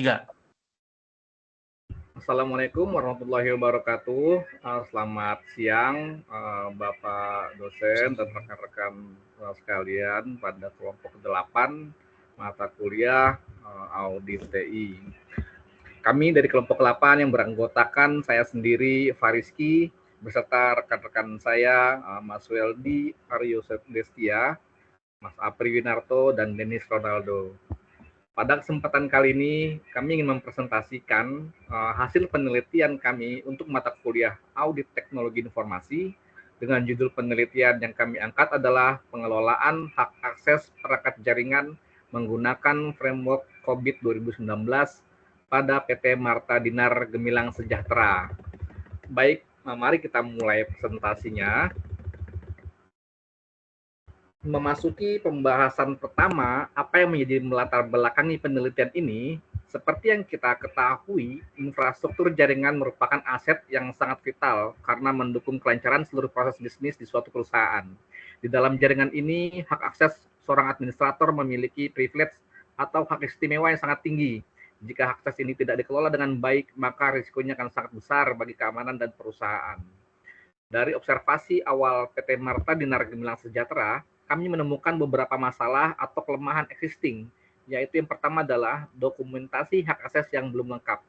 3. Assalamualaikum warahmatullahi wabarakatuh. Selamat siang Bapak dosen dan rekan-rekan sekalian pada kelompok 8 mata kuliah Audit TI. Kami dari kelompok 8 yang beranggotakan saya sendiri, Fariski, beserta rekan-rekan saya, Mas Weldi, Aryo Destia, Mas Apri Winarto, dan Denis Ronaldo. Pada kesempatan kali ini, kami ingin mempresentasikan hasil penelitian kami untuk mata kuliah Audit Teknologi Informasi dengan judul penelitian yang kami angkat adalah pengelolaan hak akses perangkat jaringan menggunakan framework COVID 2019 pada PT Marta Dinar Gemilang Sejahtera. Baik, mari kita mulai presentasinya. Memasuki pembahasan pertama, apa yang menjadi melatar belakangi penelitian ini, seperti yang kita ketahui, infrastruktur jaringan merupakan aset yang sangat vital karena mendukung kelancaran seluruh proses bisnis di suatu perusahaan. Di dalam jaringan ini, hak akses seorang administrator memiliki privilege atau hak istimewa yang sangat tinggi. Jika akses ini tidak dikelola dengan baik, maka risikonya akan sangat besar bagi keamanan dan perusahaan. Dari observasi awal PT Marta Dinar Gemilang Sejahtera, kami menemukan beberapa masalah atau kelemahan existing, yaitu yang pertama adalah dokumentasi hak akses yang belum lengkap.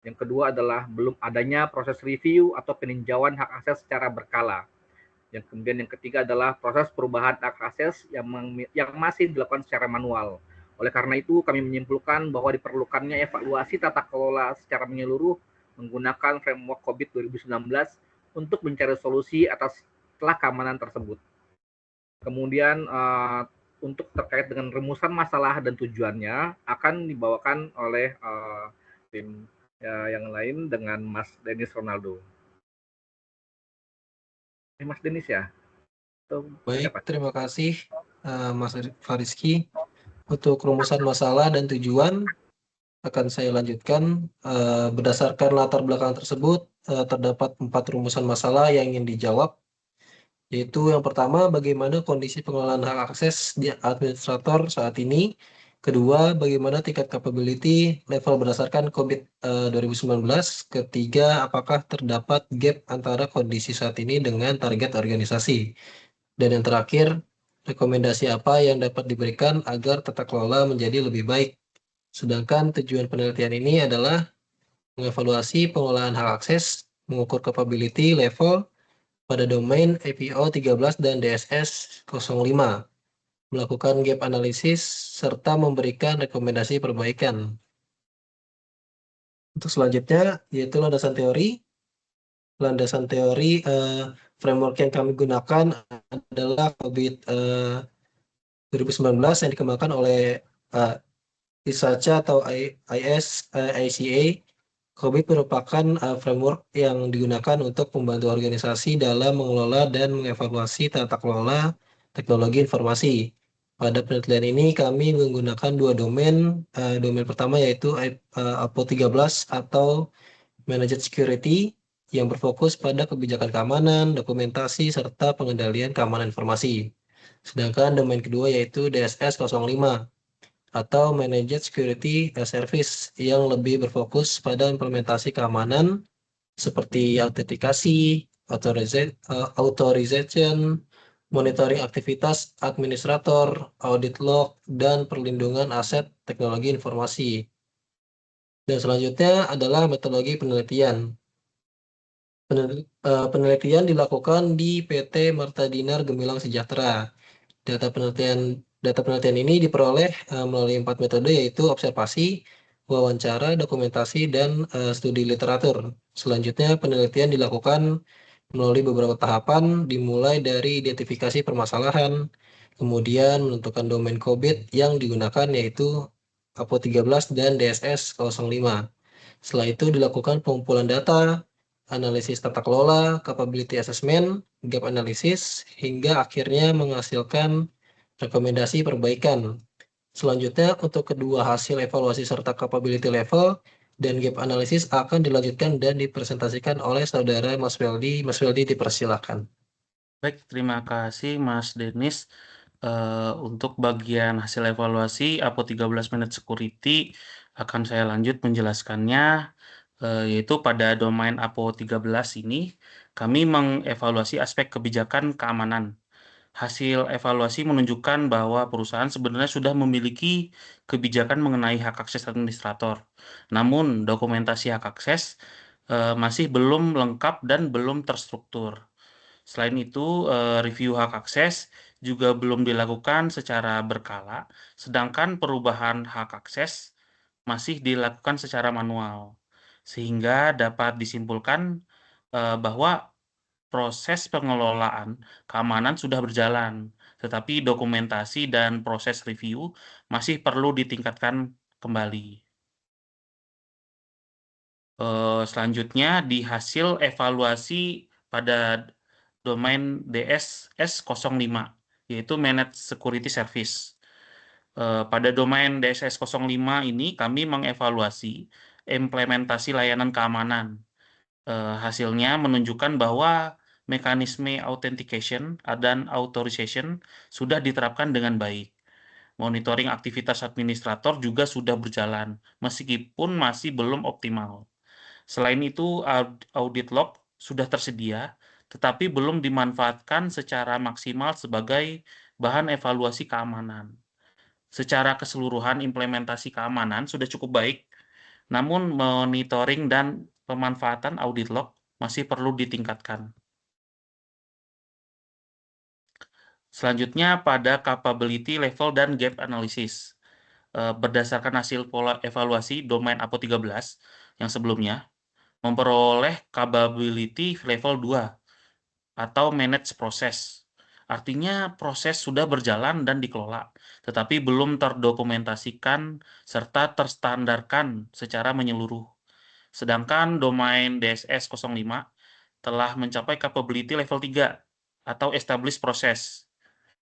Yang kedua adalah belum adanya proses review atau peninjauan hak akses secara berkala. Kemudian yang ketiga adalah proses perubahan hak akses yang masih dilakukan secara manual. Oleh karena itu, kami menyimpulkan bahwa diperlukannya evaluasi tata kelola secara menyeluruh menggunakan framework COVID 2019 untuk mencari solusi atas celah keamanan tersebut. Kemudian untuk terkait dengan rumusan masalah dan tujuannya akan dibawakan oleh tim yang lain dengan Mas Denis Ronaldo. Mas Denis ya? Baik, terima kasih Mas Fariski. Untuk rumusan masalah dan tujuan akan saya lanjutkan. Berdasarkan latar belakang tersebut, terdapat 4 rumusan masalah yang ingin dijawab. Yaitu yang pertama, bagaimana kondisi pengelolaan hak akses di administrator saat ini. Kedua, bagaimana tingkat capability level berdasarkan COVID 2019. Ketiga, apakah terdapat gap antara kondisi saat ini dengan target organisasi. Dan yang terakhir, rekomendasi apa yang dapat diberikan agar tata kelola menjadi lebih baik. Sedangkan tujuan penelitian ini adalah mengevaluasi pengelolaan hak akses, mengukur capability level pada domain APO 13 dan DSS 05, melakukan gap analysis, serta memberikan rekomendasi perbaikan. Untuk selanjutnya, yaitu landasan teori. Landasan teori framework yang kami gunakan adalah COVID 2019 yang dikembangkan oleh ISACA atau ICA. COVID merupakan framework yang digunakan untuk membantu organisasi dalam mengelola dan mengevaluasi tata kelola teknologi informasi. Pada penelitian ini kami menggunakan 2 domain. Domain pertama yaitu APO 13 atau Managed Security yang berfokus pada kebijakan keamanan, dokumentasi, serta pengendalian keamanan informasi. Sedangkan domain kedua yaitu DSS 05 atau Managed Security Service yang lebih berfokus pada implementasi keamanan seperti autentikasi, authorization, monitoring aktivitas administrator, audit log, dan perlindungan aset teknologi informasi. Dan selanjutnya adalah metodologi penelitian. Penelitian dilakukan di PT Marta Dinar Gemilang Sejahtera. Data penelitian ini diperoleh melalui 4 metode, yaitu observasi, wawancara, dokumentasi, dan studi literatur. Selanjutnya, penelitian dilakukan melalui beberapa tahapan, dimulai dari identifikasi permasalahan, kemudian menentukan domain COVID yang digunakan, yaitu APO 13 dan DSS 05. Setelah itu dilakukan pengumpulan data, analisis tata kelola, capability assessment, gap analysis, hingga akhirnya menghasilkan rekomendasi perbaikan. Selanjutnya, untuk kedua hasil evaluasi serta capability level dan gap analysis akan dilanjutkan dan dipresentasikan oleh saudara Mas Weldi. Mas Weldi, dipersilakan. Baik, terima kasih Mas Denis. Untuk bagian hasil evaluasi APO 13 Managed Security akan saya lanjut menjelaskannya, yaitu pada domain APO 13 ini kami mengevaluasi aspek kebijakan keamanan. Hasil evaluasi menunjukkan bahwa perusahaan sebenarnya sudah memiliki kebijakan mengenai hak akses administrator. Namun dokumentasi hak akses masih belum lengkap dan belum terstruktur. Selain itu, review hak akses juga belum dilakukan secara berkala, sedangkan perubahan hak akses masih dilakukan secara manual. Sehingga dapat disimpulkan bahwa proses pengelolaan keamanan sudah berjalan, tetapi dokumentasi dan proses review masih perlu ditingkatkan kembali. Selanjutnya di hasil evaluasi pada domain DSS 05, yaitu Managed Security Service. Pada domain DSS 05 ini kami mengevaluasi implementasi layanan keamanan. Hasilnya menunjukkan bahwa mekanisme authentication dan authorization sudah diterapkan dengan baik. Monitoring aktivitas administrator juga sudah berjalan, meskipun masih belum optimal. Selain itu, audit log sudah tersedia, tetapi belum dimanfaatkan secara maksimal sebagai bahan evaluasi keamanan. Secara keseluruhan, implementasi keamanan sudah cukup baik, namun monitoring dan pemanfaatan audit log masih perlu ditingkatkan. Selanjutnya, pada capability level dan gap analysis. Berdasarkan hasil pola evaluasi domain APO 13 yang sebelumnya, memperoleh capability level 2 atau manage proses. Artinya proses sudah berjalan dan dikelola, tetapi belum terdokumentasikan serta terstandarkan secara menyeluruh. Sedangkan domain DSS 05 telah mencapai capability level 3 atau established process,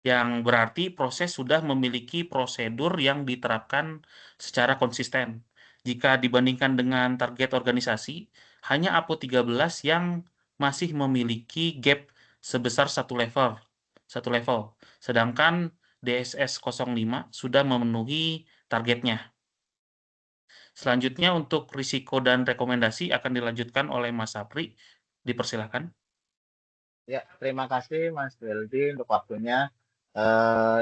yang berarti proses sudah memiliki prosedur yang diterapkan secara konsisten. Jika dibandingkan dengan target organisasi, hanya APO 13 yang masih memiliki gap sebesar satu level. Sedangkan DSS 05 sudah memenuhi targetnya. Selanjutnya untuk risiko dan rekomendasi akan dilanjutkan oleh Mas Sapri. Dipersilakan. Ya, terima kasih Mas Weldy untuk waktunya.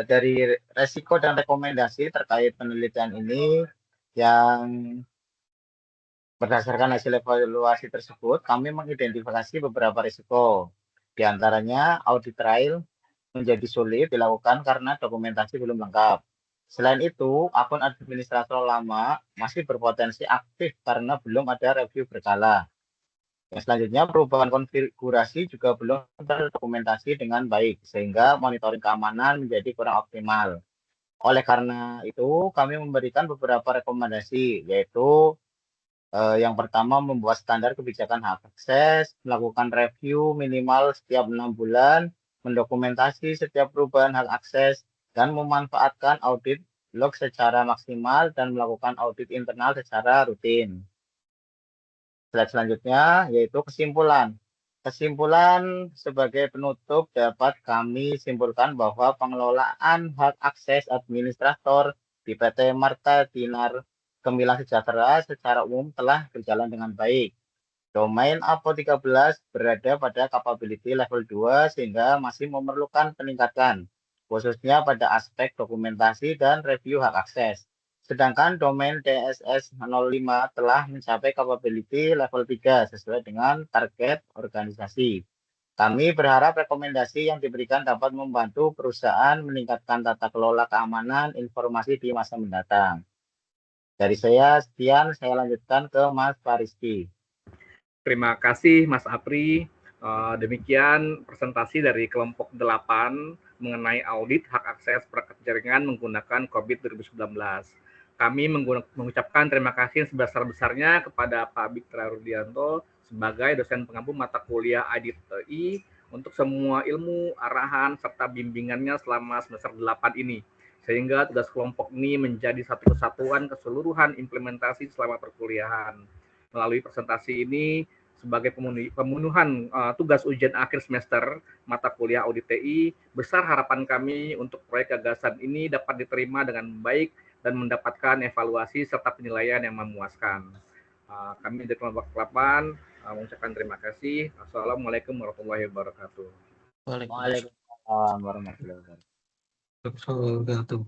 Dari resiko dan rekomendasi terkait penelitian ini yang berdasarkan hasil evaluasi tersebut, kami mengidentifikasi beberapa risiko. Di antaranya, audit trail menjadi sulit dilakukan karena dokumentasi belum lengkap. Selain itu, akun administrator lama masih berpotensi aktif karena belum ada review berkala. Selanjutnya, perubahan konfigurasi juga belum terdokumentasi dengan baik, sehingga monitoring keamanan menjadi kurang optimal. Oleh karena itu, kami memberikan beberapa rekomendasi, yaitu yang pertama membuat standar kebijakan hak akses, melakukan review minimal setiap 6 bulan, mendokumentasi setiap perubahan hak akses, dan memanfaatkan audit log secara maksimal dan melakukan audit internal secara rutin. Slide selanjutnya yaitu kesimpulan. Kesimpulan sebagai penutup dapat kami simpulkan bahwa pengelolaan hak akses administrator di PT Marta Dinar Gemilang Sejahtera secara umum telah berjalan dengan baik. Domain APO 13 berada pada capability level 2 sehingga masih memerlukan peningkatan, khususnya pada aspek dokumentasi dan review hak akses. Sedangkan domain DSS 05 telah mencapai capability level 3 sesuai dengan target organisasi. Kami berharap rekomendasi yang diberikan dapat membantu perusahaan meningkatkan tata kelola keamanan informasi di masa mendatang. Dari saya, sekian. Saya lanjutkan ke Mas Fariski. Terima kasih Mas Apri. Demikian presentasi dari kelompok 8 mengenai audit hak akses perangkat jaringan menggunakan COVID 2019. Kami mengucapkan terima kasih sebesar-besarnya kepada Pak Biktra Rudianto sebagai dosen pengampu mata kuliah IDTI untuk semua ilmu, arahan, serta bimbingannya selama semester 8 ini. Sehingga tugas kelompok ini menjadi satu kesatuan keseluruhan implementasi selama perkuliahan. Melalui presentasi ini, sebagai pemenuhan tugas ujian akhir semester mata kuliah Audit TI, besar harapan kami untuk proyek gagasan ini dapat diterima dengan baik dan mendapatkan evaluasi serta penilaian yang memuaskan. Kami dari kelompok 8 mengucapkan terima kasih. Assalamualaikum warahmatullahi wabarakatuh. Waalaikumsalam. Waalaikumsalam warahmatullahi wabarakatuh. Wabarakatuh.